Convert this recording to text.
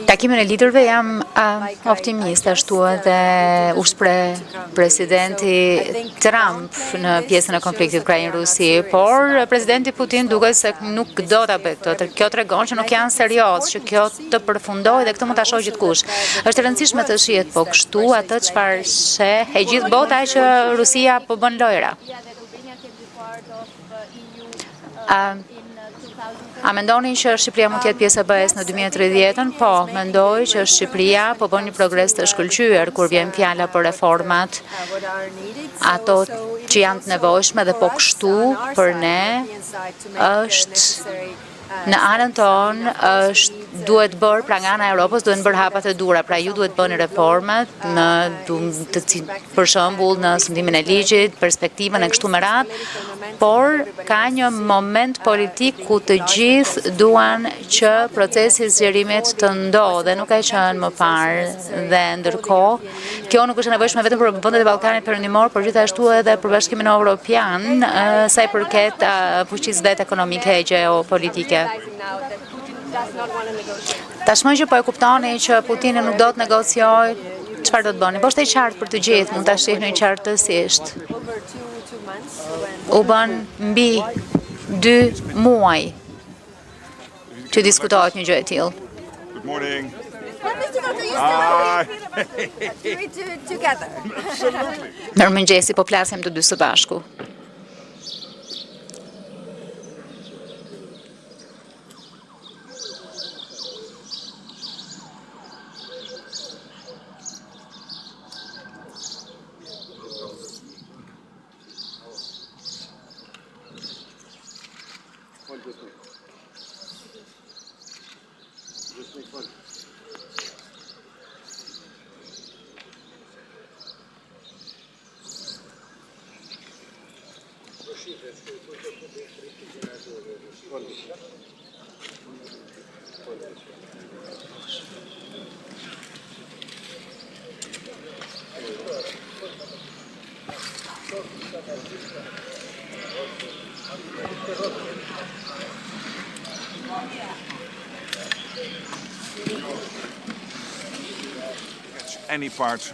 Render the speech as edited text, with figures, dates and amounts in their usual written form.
Takimin e liderëve jam optimist, ashtu edhe u shpreh presidenti Trump në pjesën e konfliktit Ukrainë-Rusi, por presidenti Putin duket se nuk do ta bëjë këtë. Kjo tregon që nuk janë serioz, që kjo të përfundojë dhe këtë mund ta shohë gjithkush. Është e rëndësishme të shihet po kështu atë çfarë sheh e gjithë bota që Rusia po bën lojra. A mendoni që Shqipëria mund të jetë pjesë e BE-s në 2030-ën? Po, mendoj që Shqipëria po bën një progres të shkëlqyer kur vjen fjala për reformat, ato që janë të nevojshme dhe po kështu për ne është në anën tonë duhet bërë, pra nga ana e Europës duhet bërë hapat e dura, pra ju duhet bëni reformat për shembull në sundimin e ligjit, perspektivën e kështu me radhë, por ka një moment politik ku të gjithë duan që procesi i zgjerimit të ndodhë, nuk ka qenë më parë dhe ndërkohë kjo nuk është e nevojshme vetëm për vendet e Ballkanit Perëndimor, por gjithashtu edhe për Bashkimin Evropian, sa i përket fuqisë vetë ekonomike e geopolitike. Tashmë që po e kuptoni që Putini nuk do të negociojë, çfarë do të bëni? Po është e qartë për të gjithë, mund ta shihni qartësisht. U bën mbi 2 muaj që diskutohet një gjë e tillë. Good morning. Mirëmëngjesi, po flasim të dy së bashku. Any part